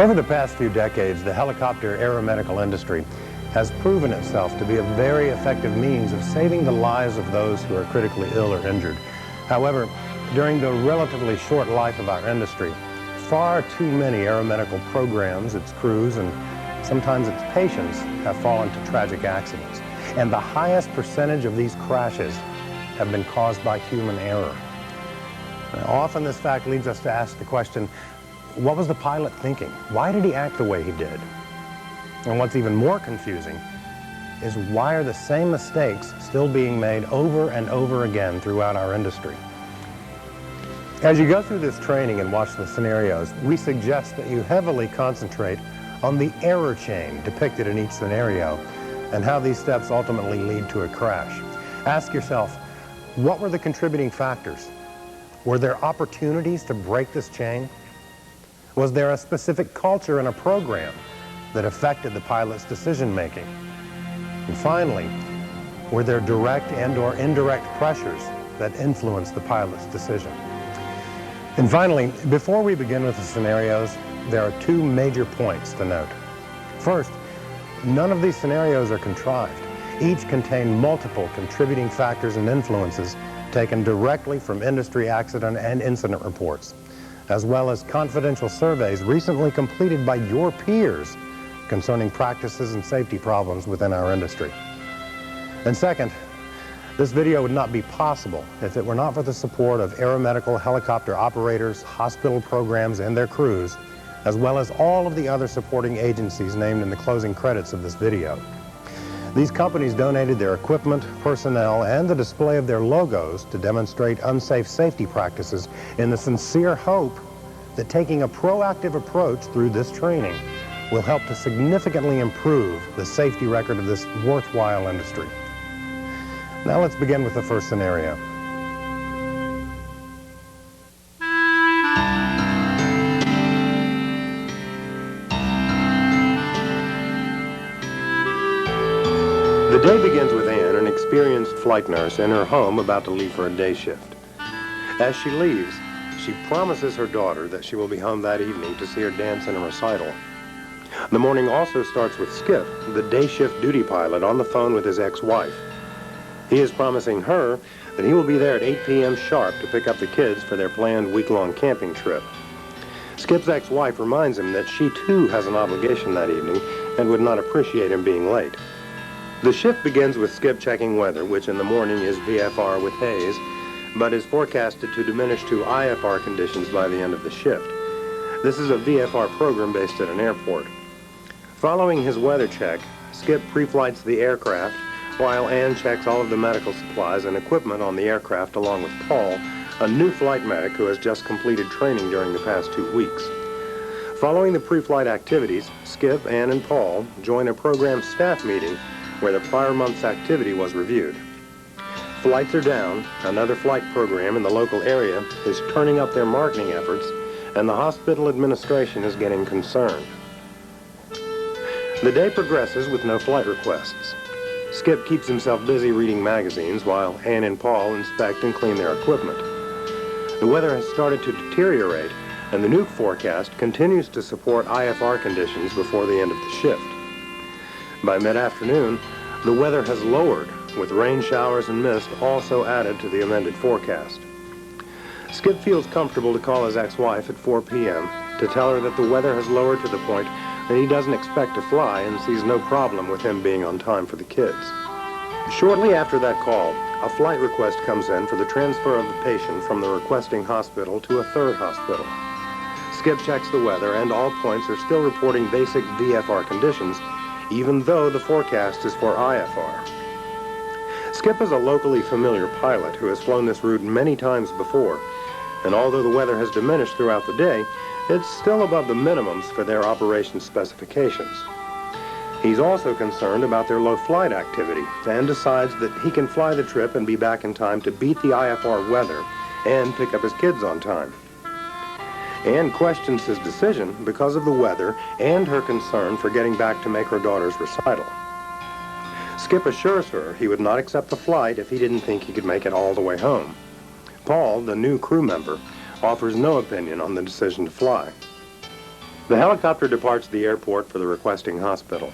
Over the past few decades, the helicopter aeromedical industry has proven itself to be a very effective means of saving the lives of those who are critically ill or injured. However, during the relatively short life of our industry, far too many aeromedical programs, its crews, and sometimes its patients have fallen to tragic accidents. And the highest percentage of these crashes have been caused by human error. Now, often this fact leads us to ask the question, what was the pilot thinking? Why did he act the way he did? And what's even more confusing is why are the same mistakes still being made over and over again throughout our industry? As you go through this training and watch the scenarios, we suggest that you heavily concentrate on the error chain depicted in each scenario and how these steps ultimately lead to a crash. Ask yourself, what were the contributing factors? Were there opportunities to break this chain? Was there a specific culture in a program that affected the pilot's decision-making? And finally, were there direct and/or indirect pressures that influenced the pilot's decision? And finally, before we begin with the scenarios, there are two major points to note. First, none of these scenarios are contrived. Each contain multiple contributing factors and influences taken directly from industry accident and incident reports, as well as confidential surveys recently completed by your peers concerning practices and safety problems within our industry. And second, this video would not be possible if it were not for the support of aeromedical helicopter operators, hospital programs, and their crews, as well as all of the other supporting agencies named in the closing credits of this video. These companies donated their equipment, personnel, and the display of their logos to demonstrate unsafe safety practices in the sincere hope that taking a proactive approach through this training will help to significantly improve the safety record of this worthwhile industry. Now let's begin with the first scenario. The day begins with Anne, an experienced flight nurse, in her home about to leave for a day shift. As she leaves, she promises her daughter that she will be home that evening to see her dance in a recital. The morning also starts with Skip, the day shift duty pilot, on the phone with his ex-wife. He is promising her that he will be there at 8 p.m. sharp to pick up the kids for their planned week-long camping trip. Skip's ex-wife reminds him that she too has an obligation that evening and would not appreciate him being late. The shift begins with Skip checking weather, which in the morning is VFR with haze, but is forecasted to diminish to IFR conditions by the end of the shift. This is a VFR program based at an airport. Following his weather check, Skip pre-flights the aircraft, while Anne checks all of the medical supplies and equipment on the aircraft along with Paul, a new flight medic who has just completed training during the past 2 weeks. Following the pre-flight activities, Skip, Anne, and Paul join a program staff meeting where the prior month's activity was reviewed. Flights are down, another flight program in the local area is turning up their marketing efforts, and the hospital administration is getting concerned. The day progresses with no flight requests. Skip keeps himself busy reading magazines while Anne and Paul inspect and clean their equipment. The weather has started to deteriorate, and the new forecast continues to support IFR conditions before the end of the shift. By mid-afternoon, the weather has lowered, with rain showers and mist also added to the amended forecast. Skip feels comfortable to call his ex-wife at 4 p.m. to tell her that the weather has lowered to the point that he doesn't expect to fly and sees no problem with him being on time for the kids. Shortly after that call, a flight request comes in for the transfer of the patient from the requesting hospital to a third hospital. Skip checks the weather, and all points are still reporting basic VFR conditions, even though the forecast is for IFR. Skip is a locally familiar pilot who has flown this route many times before, and although the weather has diminished throughout the day, it's still above the minimums for their operation specifications. He's also concerned about their low flight activity and decides that he can fly the trip and be back in time to beat the IFR weather and pick up his kids on time. Anne questions his decision because of the weather and her concern for getting back to make her daughter's recital. Skip assures her he would not accept the flight if he didn't think he could make it all the way home. Paul, the new crew member, offers no opinion on the decision to fly. The helicopter departs the airport for the requesting hospital.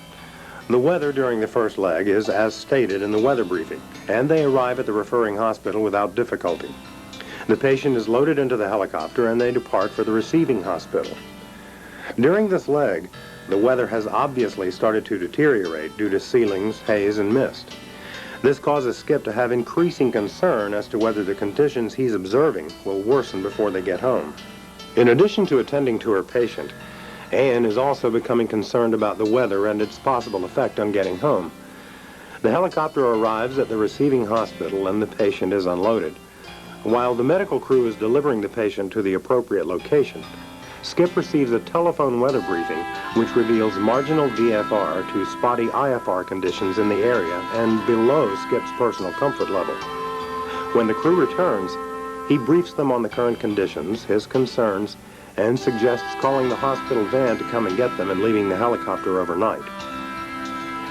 The weather during the first leg is as stated in the weather briefing, and they arrive at the referring hospital without difficulty. The patient is loaded into the helicopter and they depart for the receiving hospital. During this leg, the weather has obviously started to deteriorate due to ceilings, haze, and mist. This causes Skip to have increasing concern as to whether the conditions he's observing will worsen before they get home. In addition to attending to her patient, Anne is also becoming concerned about the weather and its possible effect on getting home. The helicopter arrives at the receiving hospital and the patient is unloaded. While the medical crew is delivering the patient to the appropriate location, Skip receives a telephone weather briefing which reveals marginal VFR to spotty IFR conditions in the area and below Skip's personal comfort level. When the crew returns, he briefs them on the current conditions, his concerns, and suggests calling the hospital van to come and get them and leaving the helicopter overnight.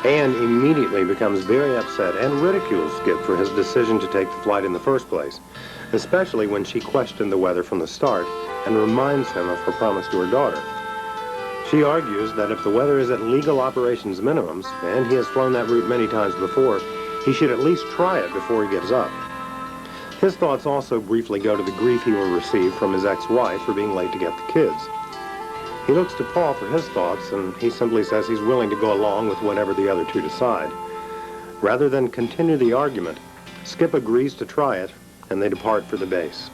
Anne immediately becomes very upset and ridicules Skip for his decision to take the flight in the first place, especially when she questioned the weather from the start and reminds him of her promise to her daughter. She argues that if the weather is at legal operations minimums, and he has flown that route many times before, he should at least try it before he gives up. His thoughts also briefly go to the grief he will receive from his ex-wife for being late to get the kids. He looks to Paul for his thoughts, and he simply says he's willing to go along with whatever the other two decide. Rather than continue the argument, Skip agrees to try it, and they depart for the base.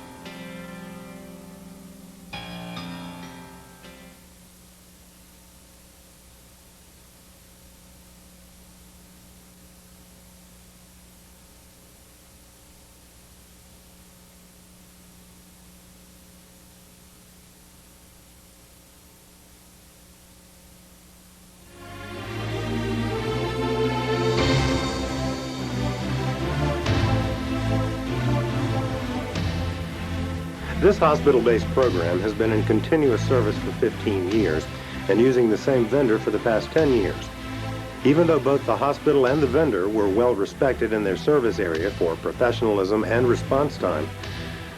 This hospital-based program has been in continuous service for 15 years and using the same vendor for the past 10 years. Even though both the hospital and the vendor were well respected in their service area for professionalism and response time,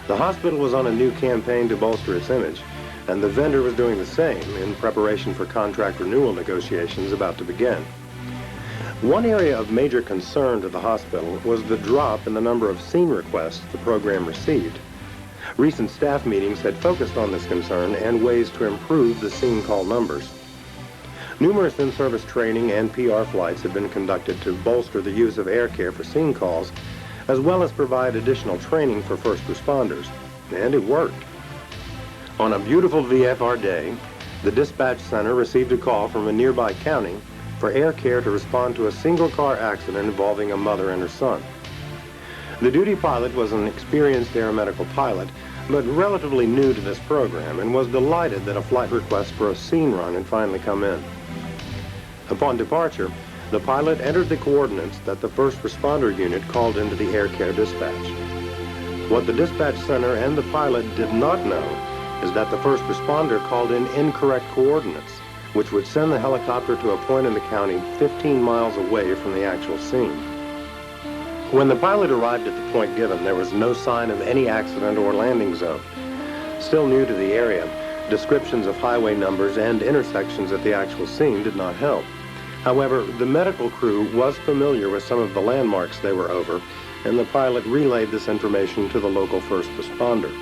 the hospital was on a new campaign to bolster its image, and the vendor was doing the same in preparation for contract renewal negotiations about to begin. One area of major concern to the hospital was the drop in the number of scene requests the program received. Recent staff meetings had focused on this concern and ways to improve the scene call numbers. Numerous in-service training and PR flights have been conducted to bolster the use of air care for scene calls, as well as provide additional training for first responders, and it worked. On a beautiful VFR day, the dispatch center received a call from a nearby county for air care to respond to a single-car accident involving a mother and her son. The duty pilot was an experienced aeromedical pilot, but relatively new to this program, and was delighted that a flight request for a scene run had finally come in. Upon departure, the pilot entered the coordinates that the first responder unit called into the air care dispatch. What the dispatch center and the pilot did not know is that the first responder called in incorrect coordinates, which would send the helicopter to a point in the county 15 miles away from the actual scene. When the pilot arrived at the point given, there was no sign of any accident or landing zone. Still new to the area, descriptions of highway numbers and intersections at the actual scene did not help. However, the medical crew was familiar with some of the landmarks they were over, and the pilot relayed this information to the local first responder.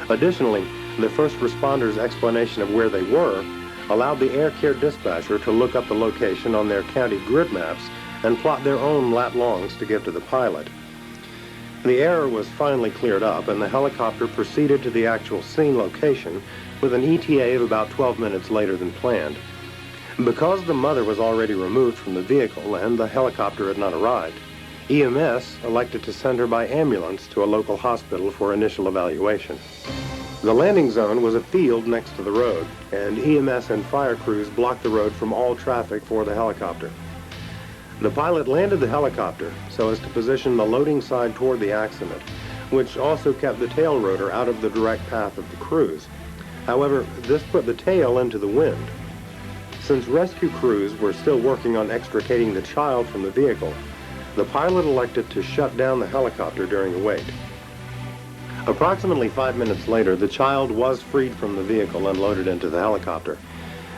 Additionally, the first responder's explanation of where they were allowed the air care dispatcher to look up the location on their county grid maps and plot their own lat-longs to give to the pilot. The error was finally cleared up, and the helicopter proceeded to the actual scene location with an ETA of about 12 minutes later than planned. Because the mother was already removed from the vehicle and the helicopter had not arrived, EMS elected to send her by ambulance to a local hospital for initial evaluation. The landing zone was a field next to the road, and EMS and fire crews blocked the road from all traffic for the helicopter. The pilot landed the helicopter so as to position the loading side toward the accident, which also kept the tail rotor out of the direct path of the cruise. However, this put the tail into the wind. Since rescue crews were still working on extricating the child from the vehicle, the pilot elected to shut down the helicopter during the wait. Approximately 5 minutes later, the child was freed from the vehicle and loaded into the helicopter,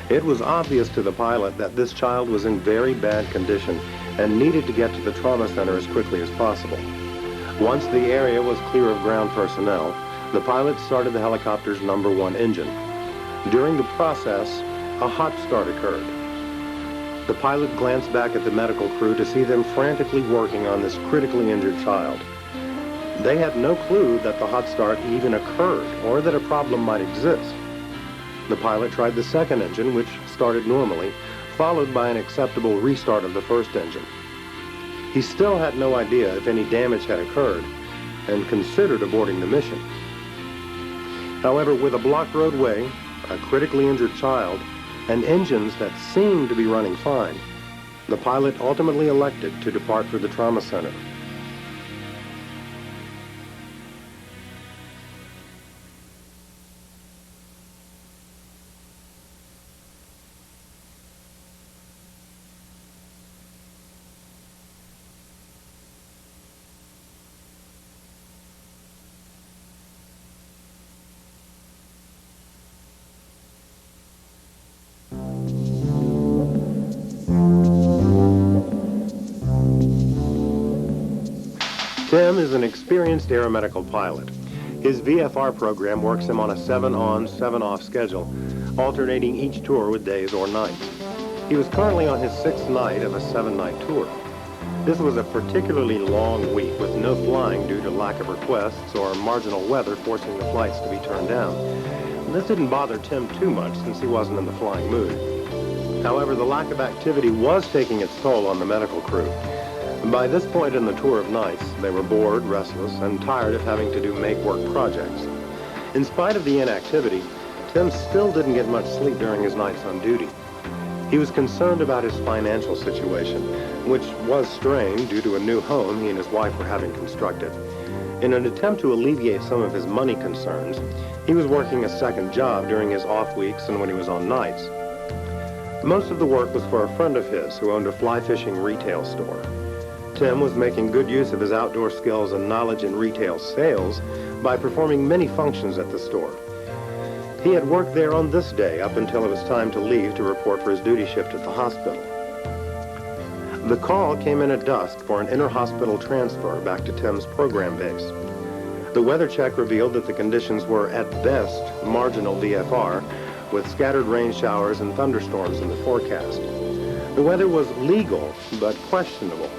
It was obvious to the pilot that this child was in very bad condition and needed to get to the trauma center as quickly as possible. Once the area was clear of ground personnel, the pilot started the helicopter's number 1 engine. During the process, a hot start occurred. The pilot glanced back at the medical crew to see them frantically working on this critically injured child. They had no clue that the hot start even occurred or that a problem might exist. The pilot tried the second engine, which started normally, followed by an acceptable restart of the first engine. He still had no idea if any damage had occurred and considered aborting the mission. However, with a blocked roadway, a critically injured child, and engines that seemed to be running fine, the pilot ultimately elected to depart for the trauma center. Tim is an experienced aeromedical pilot. His VFR program works him on a 7-on, 7-off schedule, alternating each tour with days or nights. He was currently on his 6th night of a 7-night tour. This was a particularly long week with no flying due to lack of requests or marginal weather forcing the flights to be turned down. This didn't bother Tim too much since he wasn't in the flying mood. However, the lack of activity was taking its toll on the medical crew. By this point in the tour of nights, they were bored, restless, and tired of having to do make-work projects. In spite of the inactivity, Tim still didn't get much sleep during his nights on duty. He was concerned about his financial situation, which was strained due to a new home he and his wife were having constructed. In an attempt to alleviate some of his money concerns, he was working a second job during his off weeks and when he was on nights. Most of the work was for a friend of his who owned a fly fishing retail store. Tim was making good use of his outdoor skills and knowledge in retail sales by performing many functions at the store. He had worked there on this day up until it was time to leave to report for his duty shift at the hospital. The call came in at dusk for an inter-hospital transfer back to Tim's program base. The weather check revealed that the conditions were at best marginal VFR, with scattered rain showers and thunderstorms in the forecast. The weather was legal but questionable.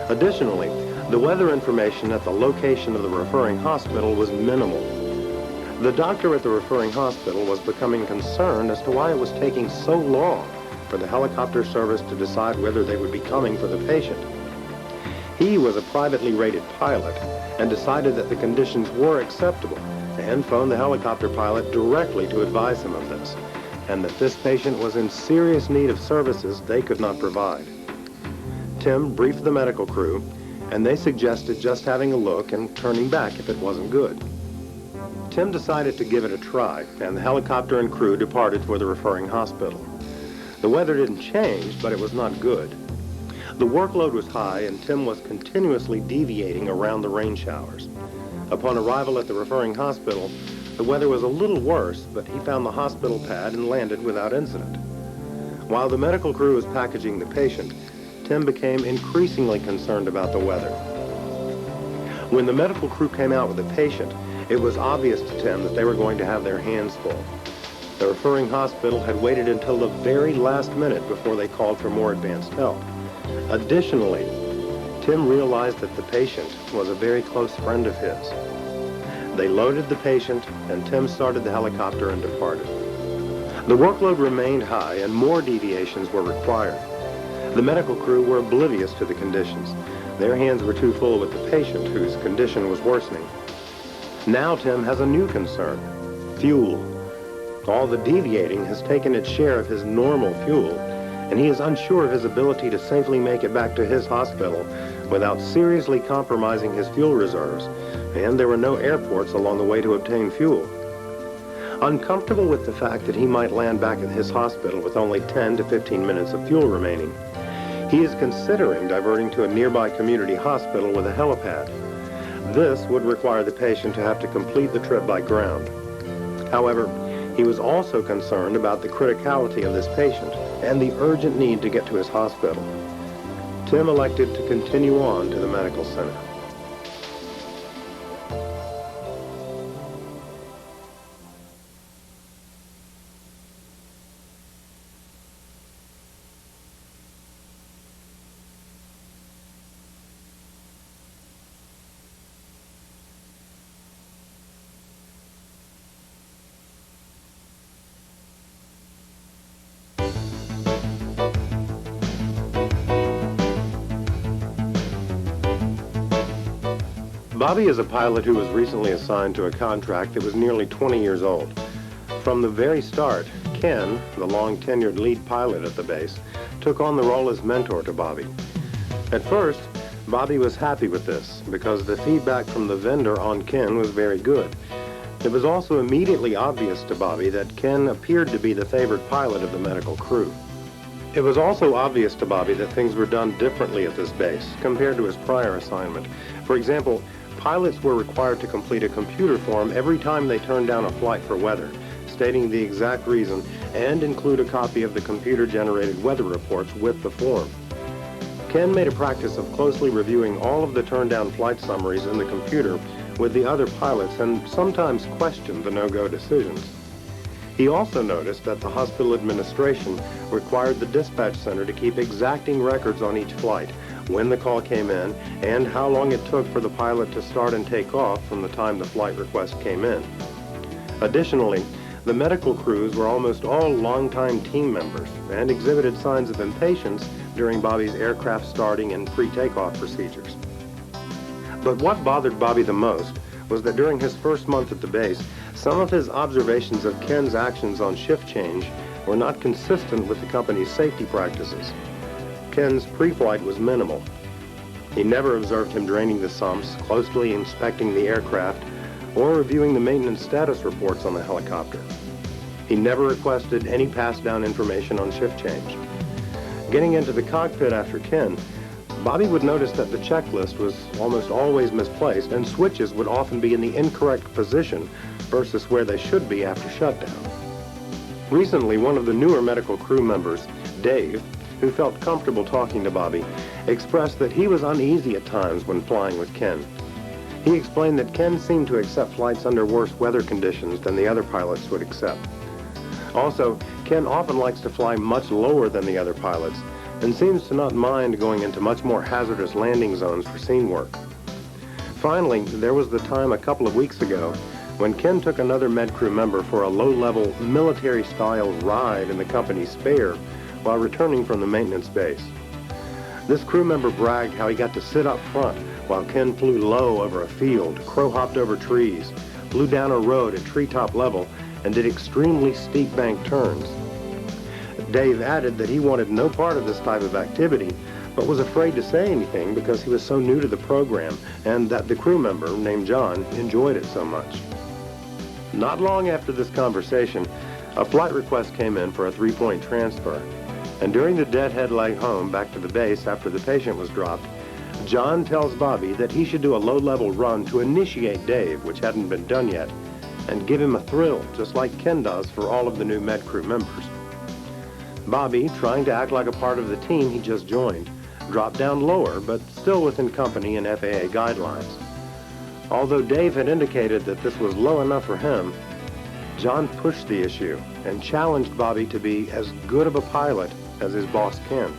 Additionally, the weather information at the location of the referring hospital was minimal. The doctor at the referring hospital was becoming concerned as to why it was taking so long for the helicopter service to decide whether they would be coming for the patient. He was a privately rated pilot and decided that the conditions were acceptable and phoned the helicopter pilot directly to advise him of this, and that this patient was in serious need of services they could not provide. Tim briefed the medical crew, and they suggested just having a look and turning back if it wasn't good. Tim decided to give it a try, and the helicopter and crew departed for the referring hospital. The weather didn't change, but it was not good. The workload was high, and Tim was continuously deviating around the rain showers. Upon arrival at the referring hospital, the weather was a little worse, but he found the hospital pad and landed without incident. While the medical crew was packaging the patient, Tim became increasingly concerned about the weather. When the medical crew came out with the patient, it was obvious to Tim that they were going to have their hands full. The referring hospital had waited until the very last minute before they called for more advanced help. Additionally, Tim realized that the patient was a very close friend of his. They loaded the patient, and Tim started the helicopter and departed. The workload remained high, and more deviations were required. The medical crew were oblivious to the conditions. Their hands were too full with the patient, whose condition was worsening. Now Tim has a new concern: fuel. All the deviating has taken its share of his normal fuel, and he is unsure of his ability to safely make it back to his hospital without seriously compromising his fuel reserves, and there were no airports along the way to obtain fuel. Uncomfortable with the fact that he might land back at his hospital with only 10 to 15 minutes of fuel remaining, he is considering diverting to a nearby community hospital with a helipad. This would require the patient to have to complete the trip by ground. However, He was also concerned about the criticality of this patient and the urgent need to get to his hospital. Tim elected to continue on to the medical center. Bobby is a pilot who was recently assigned to a contract that was nearly 20 years old. From the very start, Ken, the long-tenured lead pilot at the base, took on the role as mentor to Bobby. At first, Bobby was happy with this because the feedback from the vendor on Ken was very good. It was also immediately obvious to Bobby that Ken appeared to be the favored pilot of the medical crew. It was also obvious to Bobby that things were done differently at this base compared to his prior assignment. For example, pilots were required to complete a computer form every time they turned down a flight for weather, stating the exact reason and include a copy of the computer-generated weather reports with the form. Ken made a practice of closely reviewing all of the turned-down flight summaries in the computer with the other pilots and sometimes questioned the no-go decisions. He also noticed that the hospital administration required the dispatch center to keep exacting records on each flight, when the call came in, and how long it took for the pilot to start and take off from the time the flight request came in. Additionally, the medical crews were almost all longtime team members and exhibited signs of impatience during Bobby's aircraft starting and pre-takeoff procedures. But what bothered Bobby the most was that during his first month at the base, some of his observations of Ken's actions on shift change were not consistent with the company's safety practices. Ken's pre-flight was minimal. He never observed him draining the sumps, closely inspecting the aircraft, or reviewing the maintenance status reports on the helicopter. He never requested any pass-down information on shift change. Getting into the cockpit after Ken, Bobby would notice that the checklist was almost always misplaced and switches would often be in the incorrect position versus where they should be after shutdown. Recently, one of the newer medical crew members, Dave, who felt comfortable talking to Bobby, expressed that he was uneasy at times when flying with Ken. He explained that Ken seemed to accept flights under worse weather conditions than the other pilots would accept. Also, Ken often likes to fly much lower than the other pilots and seems to not mind going into much more hazardous landing zones for scene work. Finally, there was the time a couple of weeks ago when Ken took another med crew member for a low-level military-style ride in the company's Spare while returning from the maintenance base. This crew member bragged how he got to sit up front while Ken flew low over a field, crow-hopped over trees, flew down a road at treetop level, and did extremely steep bank turns. Dave added that he wanted no part of this type of activity, but was afraid to say anything because he was so new to the program and that the crew member, named John, enjoyed it so much. Not long after this conversation, a flight request came in for a 3-point transfer, and during the deadhead leg home back to the base after the patient was dropped, John tells Bobby that he should do a low-level run to initiate Dave, which hadn't been done yet, and give him a thrill, just like Ken does for all of the new med crew members. Bobby, trying to act like a part of the team he just joined, dropped down lower, but still within company and FAA guidelines. Although Dave had indicated that this was low enough for him, John pushed the issue and challenged Bobby to be as good of a pilot as his boss Ken.